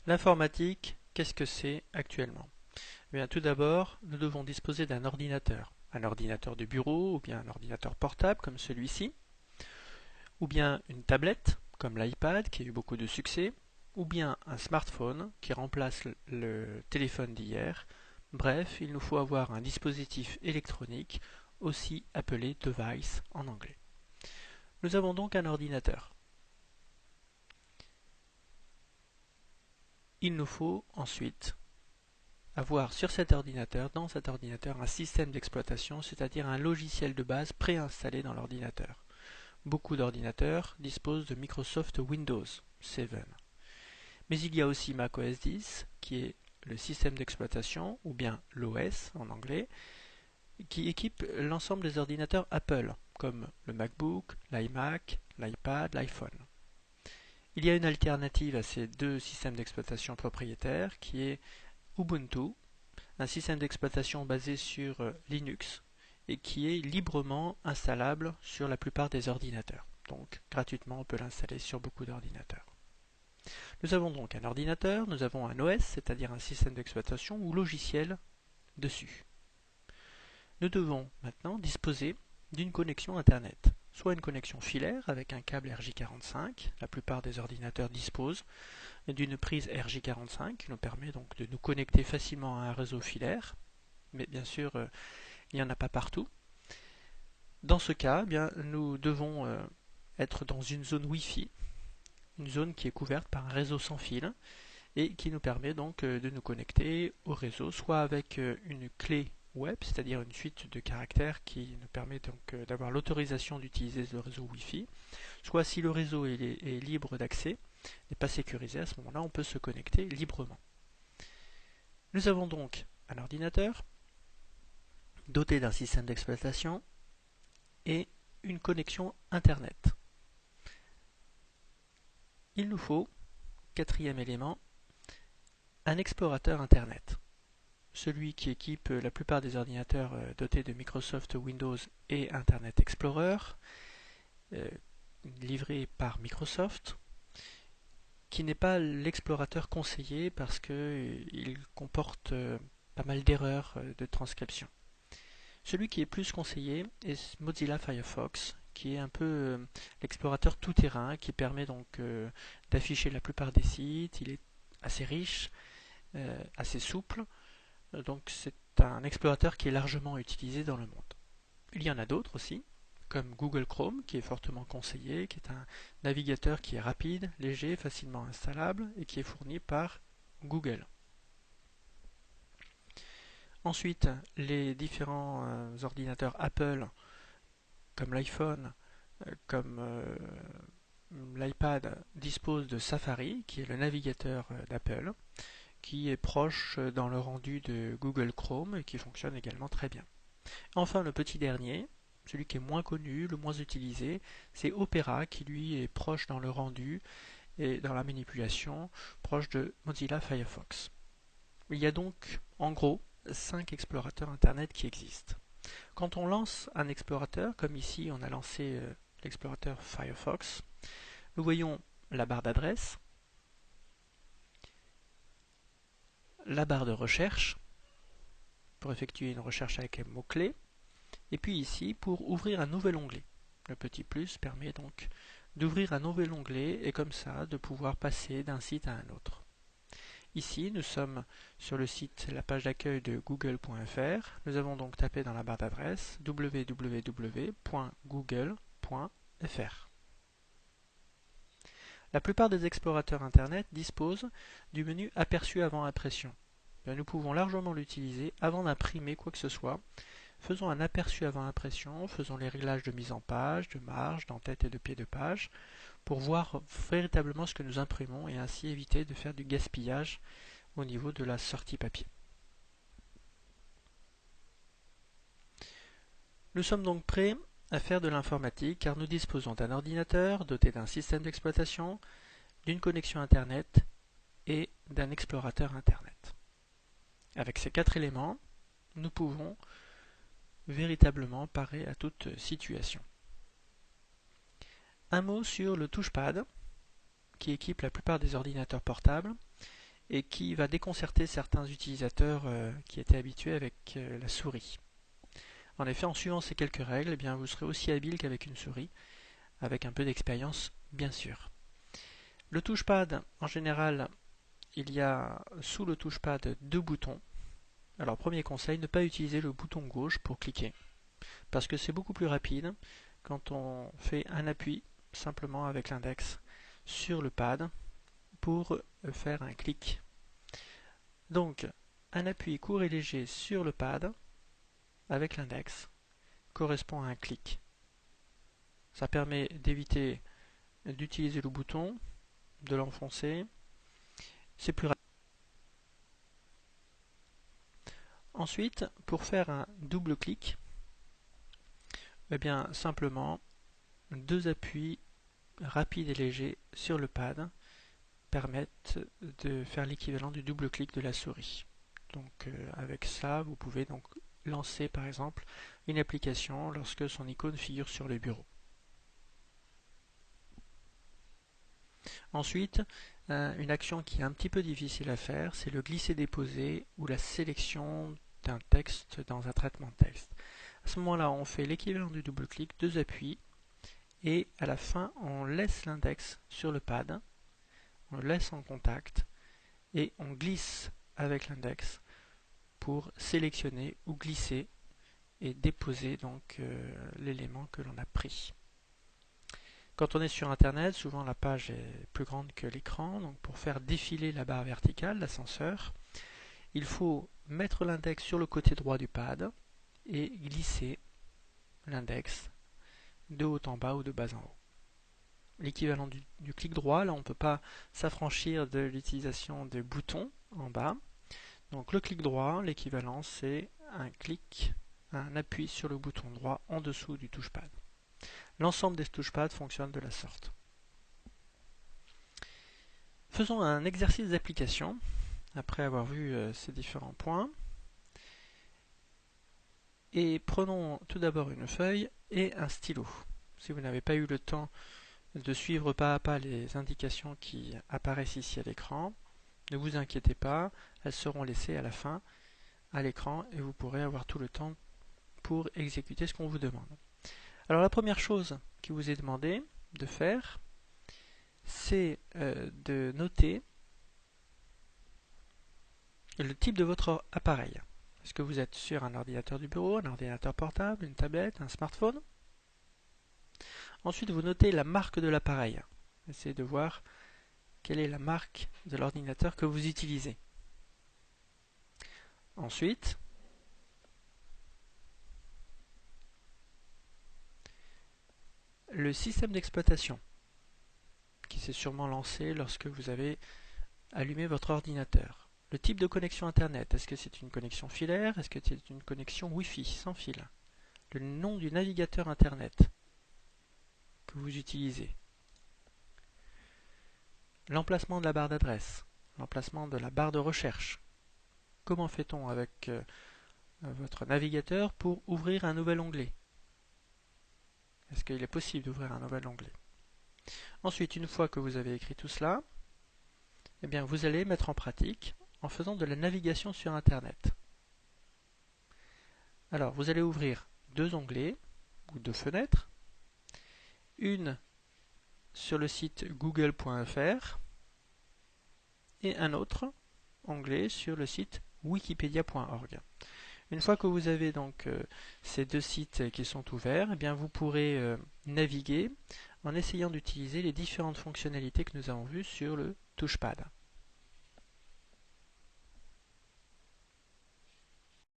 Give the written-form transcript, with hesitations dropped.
L'informatique, qu'est-ce que c'est actuellement? Eh bien, tout d'abord, nous devons disposer d'un ordinateur. Un ordinateur de bureau ou bien un ordinateur portable comme celui-ci, ou bien une tablette comme l'iPad qui a eu beaucoup de succès, ou bien un smartphone qui remplace le téléphone d'hier. Bref, il nous faut avoir un dispositif électronique, aussi appelé device en anglais. Nous avons donc un ordinateur. Il nous faut ensuite avoir sur cet ordinateur, dans cet ordinateur, un système d'exploitation, c'est-à-dire un logiciel de base préinstallé dans l'ordinateur. Beaucoup d'ordinateurs disposent de Microsoft Windows 7. Mais il y a aussi Mac OS X, qui est le système d'exploitation, ou bien l'OS en anglais, qui équipe l'ensemble des ordinateurs Apple, comme le MacBook, l'iMac, l'iPad, l'iPhone. Il y a une alternative à ces deux systèmes d'exploitation propriétaires, qui est Ubuntu, un système d'exploitation basé sur Linux et qui est librement installable sur la plupart des ordinateurs. Donc gratuitement on peut l'installer sur beaucoup d'ordinateurs. Nous avons donc un ordinateur, nous avons un OS, c'est-à-dire un système d'exploitation ou logiciel dessus. Nous devons maintenant disposer d'une connexion Internet, soit une connexion filaire avec un câble RJ45, la plupart des ordinateurs disposent d'une prise RJ45 qui nous permet donc de nous connecter facilement à un réseau filaire, mais bien sûr il n'y en a pas partout. Dans ce cas, eh bien, nous devons être dans une zone Wi-Fi, une zone qui est couverte par un réseau sans fil et qui nous permet donc de nous connecter au réseau, soit avec une clé web, c'est-à-dire une suite de caractères qui nous permet donc d'avoir l'autorisation d'utiliser le réseau Wi-Fi, soit si le réseau est libre d'accès, n'est pas sécurisé, à ce moment-là on peut se connecter librement. Nous avons donc un ordinateur doté d'un système d'exploitation et une connexion Internet. Il nous faut, quatrième élément, un explorateur Internet. Celui qui équipe la plupart des ordinateurs dotés de Microsoft Windows et Internet Explorer, livré par Microsoft, qui n'est pas l'explorateur conseillé parce qu'il comporte pas mal d'erreurs de transcription. Celui qui est plus conseillé est Mozilla Firefox, qui est un peu l'explorateur tout-terrain, qui permet donc d'afficher la plupart des sites. Il est assez riche, assez souple, donc c'est un explorateur qui est largement utilisé dans le monde. Il y en a d'autres aussi, comme Google Chrome, qui est fortement conseillé, qui est un navigateur qui est rapide, léger, facilement installable et qui est fourni par Google. Ensuite, les différents ordinateurs Apple, comme l'iPhone, comme l'iPad, disposent de Safari, qui est le navigateur d'Apple, qui est proche dans le rendu de Google Chrome et qui fonctionne également très bien. Enfin, le petit dernier, celui qui est moins connu, le moins utilisé, c'est Opera, qui lui est proche dans le rendu et dans la manipulation, proche de Mozilla Firefox. Il y a donc, en gros, 5 explorateurs Internet qui existent. Quand on lance un explorateur, comme ici on a lancé l'explorateur Firefox, nous voyons la barre d'adresse, la barre de recherche, pour effectuer une recherche avec un mot-clé, et puis ici pour ouvrir un nouvel onglet. Le petit plus permet donc d'ouvrir un nouvel onglet et comme ça de pouvoir passer d'un site à un autre. Ici, nous sommes sur le site, la page d'accueil de google.fr. Nous avons donc tapé dans la barre d'adresse www.google.fr. La plupart des explorateurs Internet disposent du menu aperçu avant impression. Nous pouvons largement l'utiliser avant d'imprimer quoi que ce soit. Faisons un aperçu avant impression, faisons les réglages de mise en page, de marge, d'en-tête et de pied de page, pour voir véritablement ce que nous imprimons et ainsi éviter de faire du gaspillage au niveau de la sortie papier. Nous sommes donc prêts à faire de l'informatique car nous disposons d'un ordinateur doté d'un système d'exploitation, d'une connexion Internet et d'un explorateur Internet. Avec ces 4 éléments, nous pouvons véritablement parer à toute situation. Un mot sur le touchpad qui équipe la plupart des ordinateurs portables et qui va déconcerter certains utilisateurs qui étaient habitués avec la souris. En effet, en suivant ces quelques règles, eh bien, vous serez aussi habile qu'avec une souris, avec un peu d'expérience bien sûr. Le touchpad, en général, il y a sous le touchpad 2 boutons. Alors premier conseil, ne pas utiliser le bouton gauche pour cliquer, parce que c'est beaucoup plus rapide quand on fait un appui simplement avec l'index sur le pad pour faire un clic. Donc un appui court et léger sur le pad avec l'index correspond à un clic. Ça permet d'éviter d'utiliser le bouton, de l'enfoncer. C'est plus rapide. Ensuite, pour faire un double clic, eh bien simplement 2 appuis rapides et légers sur le pad permettent de faire l'équivalent du double clic de la souris. Donc avec ça, vous pouvez donc lancer par exemple une application lorsque son icône figure sur le bureau. Ensuite, une action qui est un petit peu difficile à faire, c'est le glisser-déposer ou la sélection d'un texte dans un traitement de texte. À ce moment-là, on fait l'équivalent du double-clic, 2 appuis, et à la fin, on laisse l'index sur le pad, on le laisse en contact, et on glisse avec l'index pour sélectionner ou glisser et déposer donc l'élément que l'on a pris. Quand on est sur internet, souvent la page est plus grande que l'écran, donc pour faire défiler la barre verticale, l'ascenseur, il faut mettre l'index sur le côté droit du pad et glisser l'index de haut en bas ou de bas en haut. L'équivalent du clic droit, là on ne peut pas s'affranchir de l'utilisation des boutons en bas. Donc le clic droit, l'équivalent c'est un clic, un appui sur le bouton droit en dessous du touchpad. L'ensemble des touchpads fonctionne de la sorte. Faisons un exercice d'application après avoir vu ces différents points. Et prenons tout d'abord une feuille et un stylo. Si vous n'avez pas eu le temps de suivre pas à pas les indications qui apparaissent ici à l'écran, ne vous inquiétez pas, elles seront laissées à la fin à l'écran et vous pourrez avoir tout le temps pour exécuter ce qu'on vous demande. Alors la première chose qui vous est demandé de faire, c'est de noter le type de votre appareil. Est-ce que vous êtes sur un ordinateur du bureau, un ordinateur portable, une tablette, un smartphone? Ensuite, vous notez la marque de l'appareil. Essayez de voir quelle est la marque de l'ordinateur que vous utilisez. Ensuite, le système d'exploitation qui s'est sûrement lancé lorsque vous avez allumé votre ordinateur. Le type de connexion Internet, est-ce que c'est une connexion filaire? Est-ce que c'est une connexion Wi-Fi sans fil? Le nom du navigateur Internet que vous utilisez. L'emplacement de la barre d'adresse, l'emplacement de la barre de recherche. Comment fait-on avec votre navigateur pour ouvrir un nouvel onglet? Est-ce qu'il est possible d'ouvrir un nouvel onglet? Ensuite, une fois que vous avez écrit tout cela, eh bien, vous allez mettre en pratique en faisant de la navigation sur Internet. Alors, vous allez ouvrir 2 onglets ou 2 fenêtres, une sur le site google.fr et un autre onglet sur le site wikipedia.org. Une fois que vous avez donc ces 2 sites qui sont ouverts, eh bien, vous pourrez naviguer en essayant d'utiliser les différentes fonctionnalités que nous avons vues sur le touchpad.